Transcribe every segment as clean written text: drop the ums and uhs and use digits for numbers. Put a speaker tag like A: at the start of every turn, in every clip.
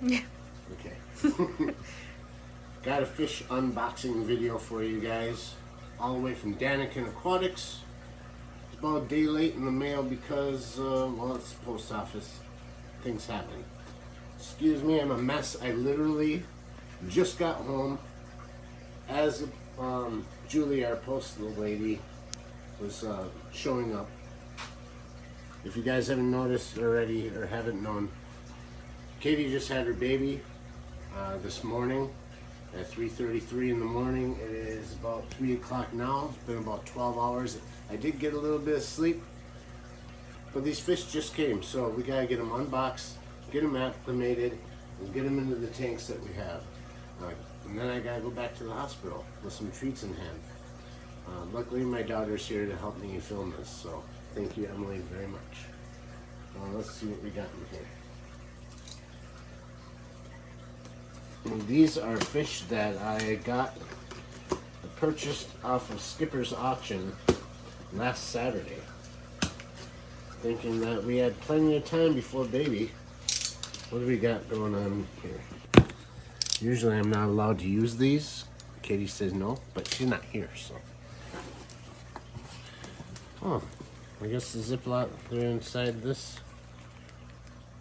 A: Yeah.
B: Okay. Got a fish unboxing video for you guys, all the way from Daniken Aquatics. It's about a day late in the mail because, well, it's the post office. Things happen. Excuse me, I'm a mess. I literally just got home as Julie, our postal lady, was showing up. If you guys haven't noticed already or haven't known, Katie just had her baby this morning at 3:33 in the morning. It is about 3 o'clock now. It's been about 12 hours. I did get a little bit of sleep, but these fish just came, so we gotta get them unboxed, get them acclimated, and get them into the tanks that we have. And then I gotta go back to the hospital with some treats in hand. Luckily, my daughter's here to help me film this, so thank you, Emily, very much. Let's see what we got in here. And these are fish that I purchased off of Skipper's auction last Saturday, thinking that we had plenty of time before baby. What do we got going on here? Usually I'm not allowed to use these. Katie says no, but she's not here, so. Oh, I guess the Ziploc, they're inside this.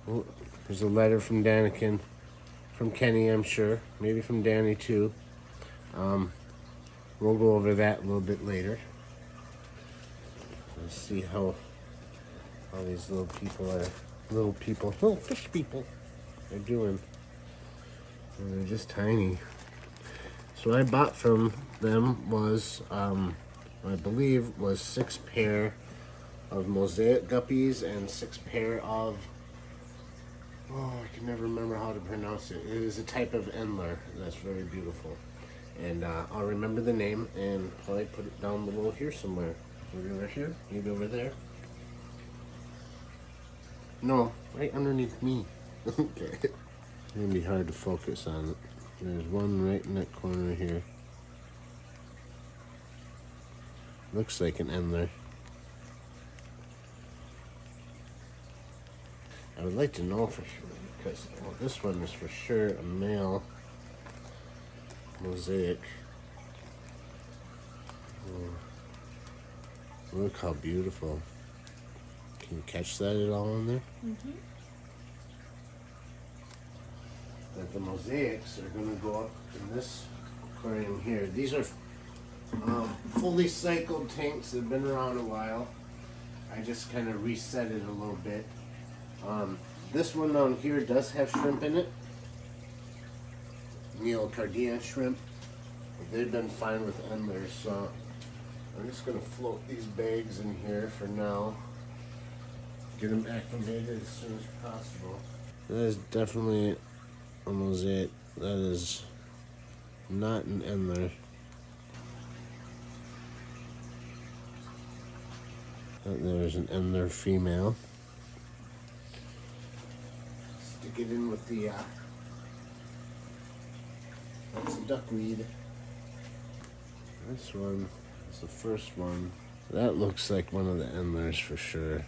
B: Oh, there's a letter from Daniken, from Kenny, I'm sure. Maybe from Danny too. We'll go over that a little bit later. Let's see how these little fish people are doing. And they're just tiny. So what I bought from them was, I believe, was 6 pair of mosaic guppies and 6 pair of, I can never remember how to pronounce it. It is a type of endler that's very beautiful. And I'll remember the name and probably put it down below here somewhere. Maybe over here, maybe over there. No, right underneath me. Okay. It's gonna be hard to focus on it. There's one right in that corner here. Looks like an endler. I would like to know for sure because this one is for sure a male mosaic. Look how beautiful. Can you catch that at all in there?
A: Mm-hmm.
B: That the mosaics are going to go up in this aquarium here. These are fully cycled tanks that have been around a while. I just kind of reset it a little bit. This one down here does have shrimp in it. Neocardia shrimp. But they've been fine with endlers, so I'm just going to float these bags in here for now. Get them acclimated as soon as possible. That is definitely a mosaic. That is not an endler. There's an endler female. Stick it in with the that's a duckweed. This one is the first one. That looks like one of the endlers for sure.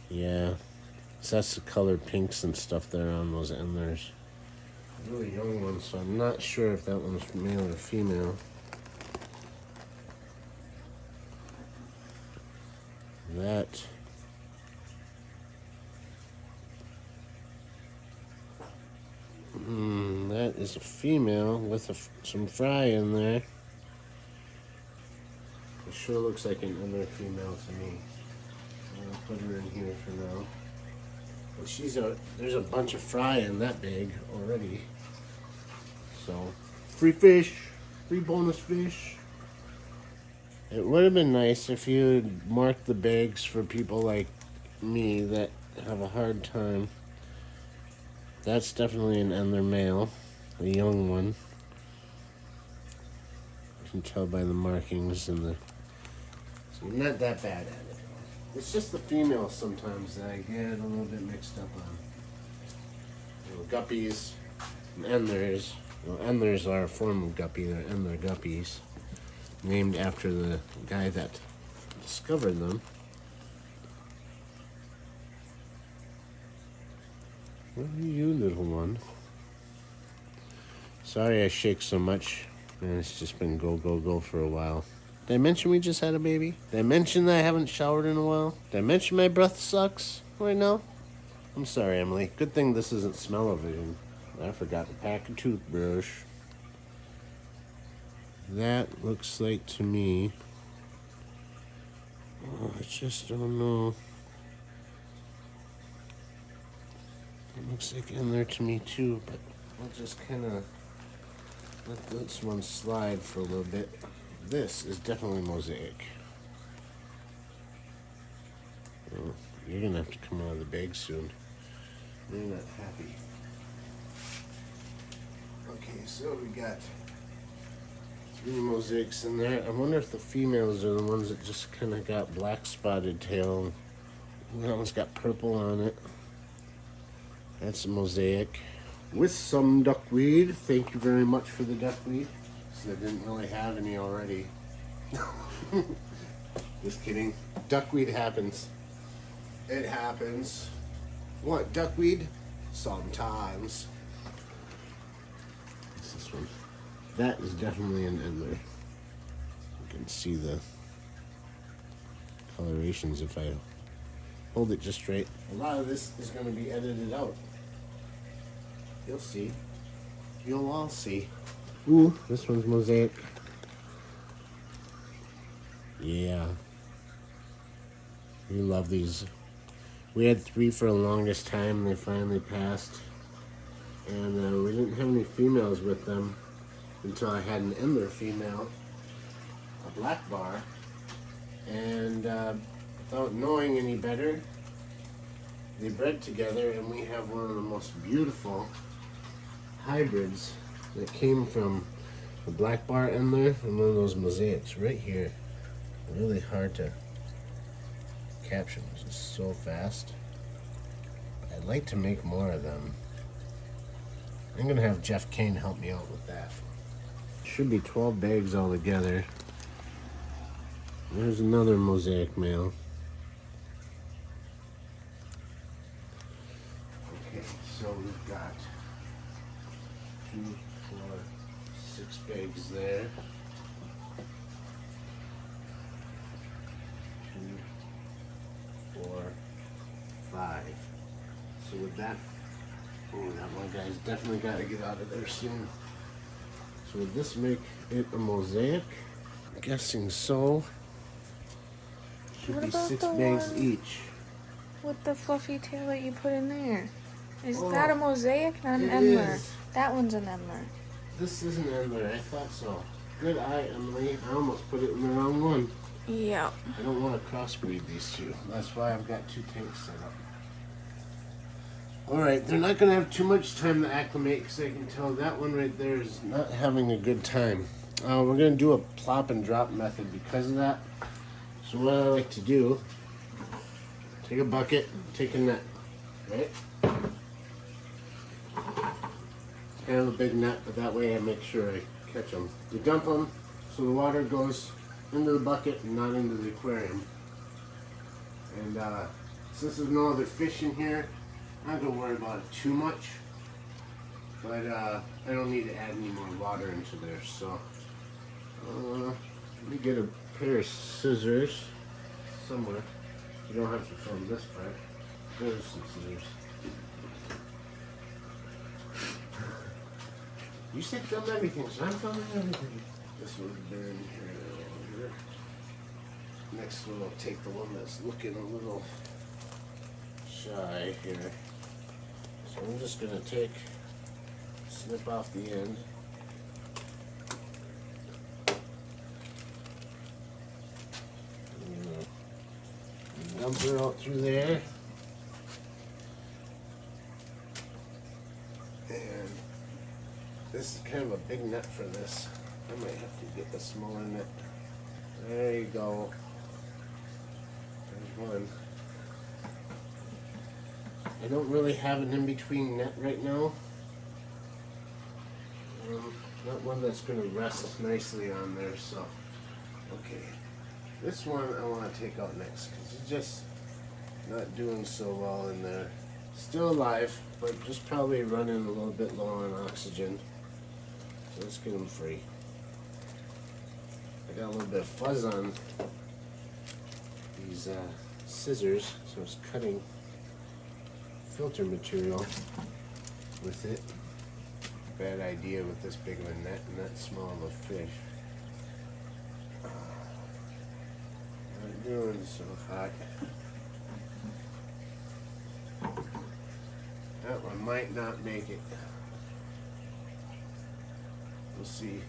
B: Yeah, so that's the colored pinks and stuff there on those endlers. Really young ones, so I'm not sure if that one's male or female. That that is a female with some fry in there. It sure looks like an endler female to me. I'll put her in here for now. But there's a bunch of fry in that bag already. So, free fish, free bonus fish. It would have been nice if you marked the bags for people like me that have a hard time. That's definitely an endler male, a young one. You can tell by the markings and the. So not that bad at it. It's just the females sometimes that I get a little bit mixed up on. Guppies and endlers. Well, endlers are a form of guppy. They're endler guppies, named after the guy that discovered them. Where are you, little one? Sorry I shake so much. Man, it's just been go, go, go for a while. Did I mention we just had a baby? Did I mention that I haven't showered in a while? Did I mention my breath sucks right now? I'm sorry, Emily. Good thing this isn't smell-o-vision. I forgot to pack a toothbrush. That looks like to me... Oh, I just don't know. It looks like in there to me too, but I'll just kind of let this one slide for a little bit. This is definitely mosaic. Oh, you're gonna have to come out of the bag soon. You're not happy. Okay, so we got 3 mosaics in there. I wonder if the females are the ones that just kind of got black spotted tail. That one's got purple on it. That's a mosaic with some duckweed. Thank you very much for the duckweed. So I didn't really have any already. Just kidding. Duckweed happens. It happens. What, duckweed? Sometimes. What's this one? That is definitely an endler. You can see the colorations if I hold it just straight. A lot of this is going to be edited out. You'll see. You'll all see. Ooh, this one's mosaic. Yeah. We love these. We had 3 for the longest time. They finally passed. And we didn't have any females with them until I had an endler female, a black bar. And without knowing any better, they bred together, and we have one of the most beautiful hybrids that came from the black bar endler and one of those mosaics right here. Really hard to capture, it's just so fast. I'd like to make more of them. I'm gonna have Jeff Kane help me out with that. Should be 12 bags altogether. There's another mosaic male. Okay, so we've got 2, 4, 6 bags there. 2, 4, 5. So with that, oh, that one guy's definitely got to get out of there soon. So would this make it a mosaic? I'm guessing so. Should be 6 bags each.
A: With the fluffy tail that you put in there. Is that a mosaic? Not an endler. That one's an endler.
B: This is an endler. I thought so. Good eye, Emily. I almost put it in the wrong one.
A: Yeah.
B: I don't want to crossbreed these two. That's why I've got 2 tanks set up. Alright, they're not going to have too much time to acclimate because I can tell that one right there is not having a good time. We're going to do a plop and drop method because of that. So what I like to do, take a bucket, take a net, right? It's kind of a big net, but that way I make sure I catch them. You dump them so the water goes into the bucket and not into the aquarium. And since there's no other fish in here, I'm not going to worry about it too much. But I don't need to add any more water into there. So let me get a pair of scissors somewhere. You don't have to film this part. There's some scissors. You said film everything, so I'm filming everything. This one's been here. Next one, I'll take the one that's looking a little shy here. So I'm just going to snip off the end. Dump her out through there. And this is kind of a big net for this. I might have to get a smaller net. There you go. There's one. I don't really have an in-between net right now. Not one that's going to rest nicely on there, so. Okay. This one I want to take out next because it's just not doing so well in there. Still still alive, but just probably running a little bit low on oxygen. So let's get them free. I got a little bit of fuzz on these scissors, so it's cutting filter material with it. Bad idea with this big of a net and that small of a fish. Not doing so hot. That one might not make it. We'll see.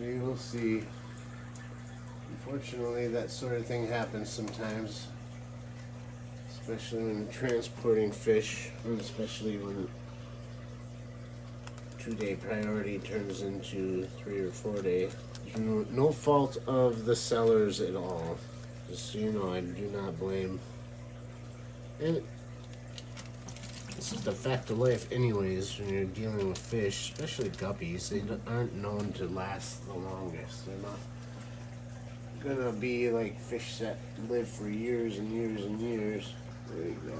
B: We will see. Unfortunately, that sort of thing happens sometimes, especially when you're transporting fish, and especially when 2-day priority turns into 3 or 4 day. No fault of the sellers at all. Just so you know, I do not blame. And this is the fact of life anyways when you're dealing with fish, especially guppies. They aren't known to last the longest. They're not gonna be like fish that live for years and years and years. There you go.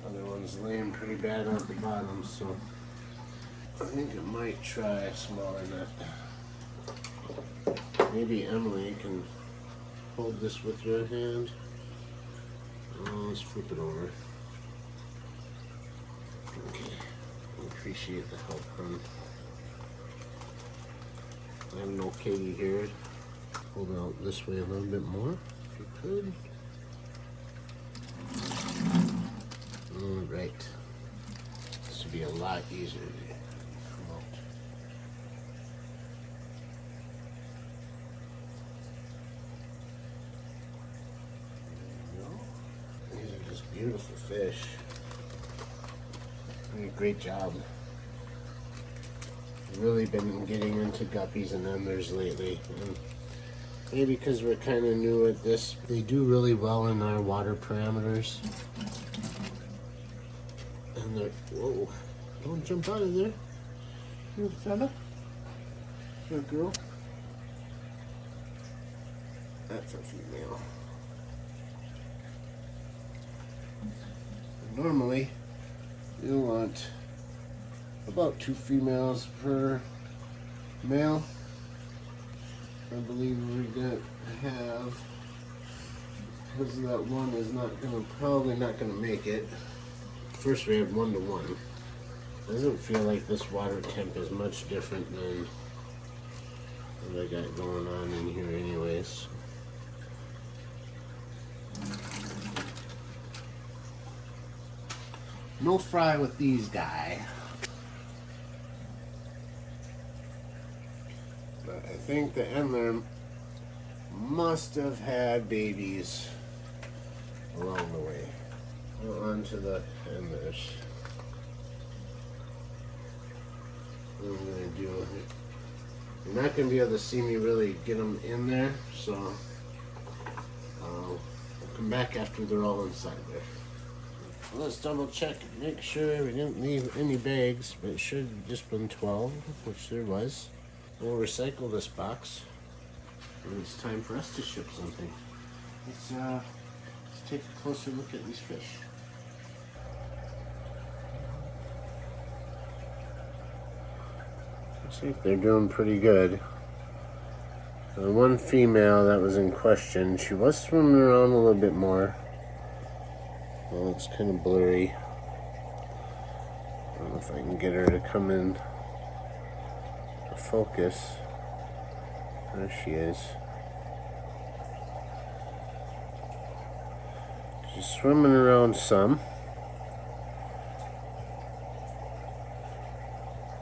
B: Other one's laying pretty bad at the bottom, so I think I might try a smaller net. Maybe Emily can hold this with your hand. Oh, let's flip it over. Okay. Appreciate the help, hon. I have no Katie here. Hold out this way a little bit more, if you could. All right. This would be a lot easier to come out. These are just beautiful fish. You did a great job. I've really been getting into guppies and enders lately. And maybe because we're kind of new at this, they do really well in our water parameters. And they're, whoa, don't jump out of there. You fella? You girl? That's a female. Normally, you want about 2 females per male. I believe we're gonna have, because that one is probably not gonna make it. First we have 1 to 1. Doesn't feel like this water temp is much different than what I got going on in here anyways. No fry with these guys. But I think the Endler must have had babies along the way. On to the Endlers. What I'm going to do, you're not going to be able to see me really get them in there, so I'll come back after they're all inside there. Let's double check and make sure we didn't leave any bags, but it should have just been 12, which there was. We'll recycle this box, and it's time for us to ship something. Let's take a closer look at these fish. Looks like they're doing pretty good. The one female that was in question, she was swimming around a little bit more. Well, it's kind of blurry. I don't know if I can get her to come in to focus. There she is. She's swimming around some.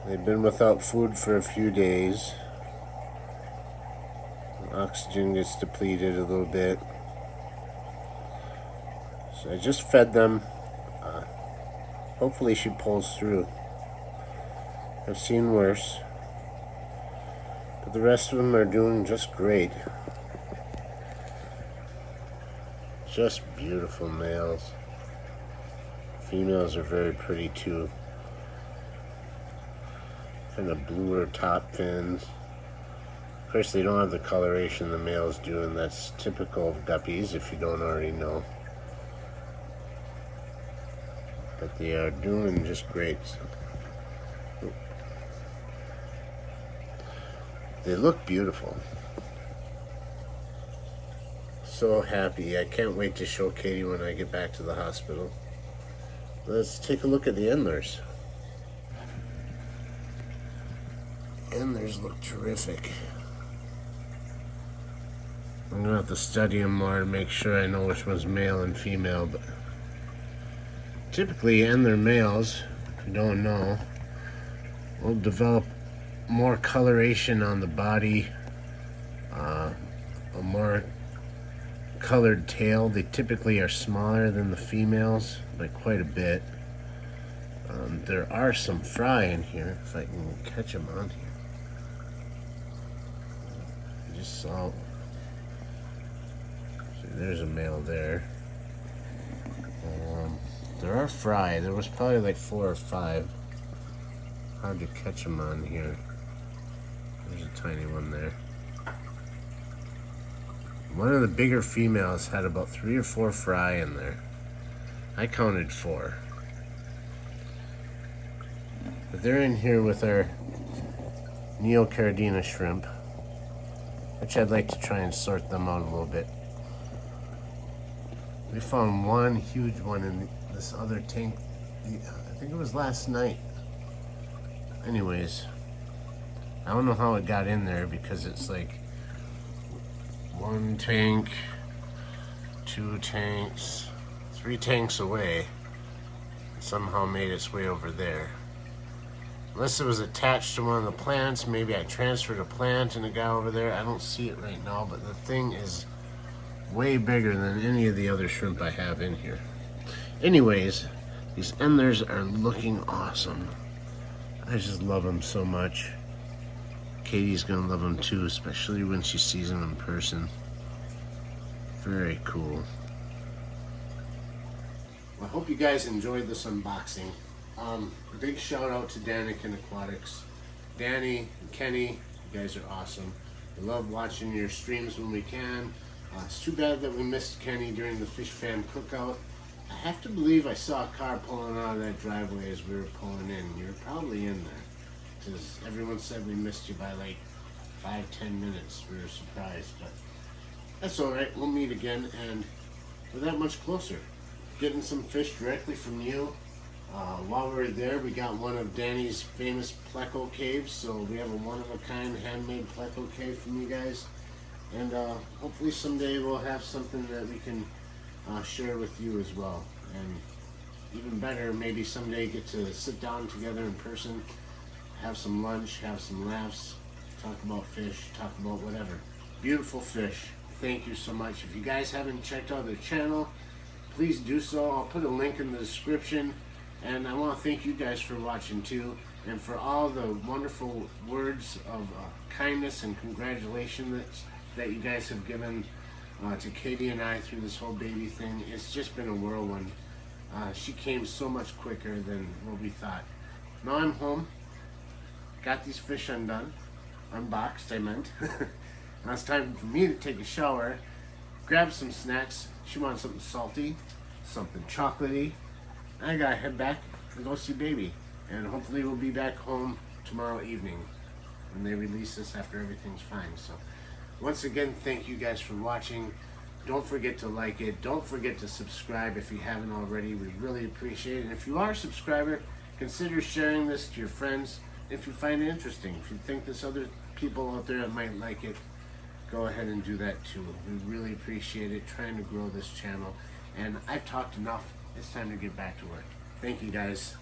B: They've been without food for a few days. Oxygen gets depleted a little bit. So I just fed them. Hopefully she pulls through. I've seen worse. But the rest of them are doing just great. Just beautiful males. Females are very pretty too. Kind of bluer top fins. course, they don't have the coloration the males do, and that's typical of guppies if you don't already know. But they are doing just great. They look beautiful. So happy. I can't wait to show Katie when I get back to the hospital. Let's take a look at the endlers. Endlers look terrific. I'm gonna have to study them more to make sure I know which one's male and female, but typically endler males, if you don't know, will develop more coloration on the body, a more colored tail. They typically are smaller than the females by quite a bit. There are some fry in here, if I can catch them on here. I just saw, see, there's a male there. There are fry. There was probably like 4 or 5. Hard to catch them on here. There's a tiny one there. One of the bigger females had about 3 or 4 fry in there. I counted 4. But they're in here with our Neocaridina shrimp, which I'd like to try and sort them out a little bit. We found one huge one in this other tank, I think it was last night. Anyways, I don't know how it got in there because it's like 1 tank, 2 tanks, 3 tanks away. Somehow made its way over there. Unless it was attached to one of the plants, maybe I transferred a plant and it got over there. I don't see it right now, but the thing is way bigger than any of the other shrimp I have in here. Anyways, these endlers are looking awesome. I just love them so much. Katie's gonna love them too, especially when she sees them in person. Very cool. Well, I hope you guys enjoyed this unboxing. Big shout out to Daniken Aquatics. Danny and Kenny, you guys are awesome. I love watching your streams when we can. It's too bad that we missed Kenny during the Fish Fam cookout. I have to believe I saw a car pulling out of that driveway as we were pulling in. You were probably in there, because everyone said we missed you by like 5-10 minutes. We were surprised, but that's alright. We'll meet again, and we're that much closer. Getting some fish directly from you. While we were there, we got one of Danny's famous Pleco caves, so we have a one-of-a-kind handmade Pleco cave from you guys. And hopefully someday we'll have something that we can share with you as well. And even better, maybe someday get to sit down together in person, have some lunch, have some laughs, talk about fish, talk about whatever. Beautiful fish. Thank you so much. If you guys haven't checked out their channel, please do so. I'll put a link in the description. And I want to thank you guys for watching too, and for all the wonderful words of kindness and congratulations that you guys have given to Katie and I through this whole baby thing. It's just been a whirlwind. She came so much quicker than what we thought. Now I'm home, got these fish undone, unboxed I meant. Now it's time for me to take a shower, grab some snacks. She wants something salty, something chocolatey. I gotta head back and go see baby, and hopefully we'll be back home tomorrow evening when they release this after everything's fine. So once again, thank you guys for watching. Don't forget to like it. Don't forget to subscribe if you haven't already. We really appreciate it. And if you are a subscriber, consider sharing this to your friends if you find it interesting. If you think there's other people out there that might like it, go ahead and do that too. We really appreciate it, trying to grow this channel. And I've talked enough. It's time to get back to work. Thank you guys.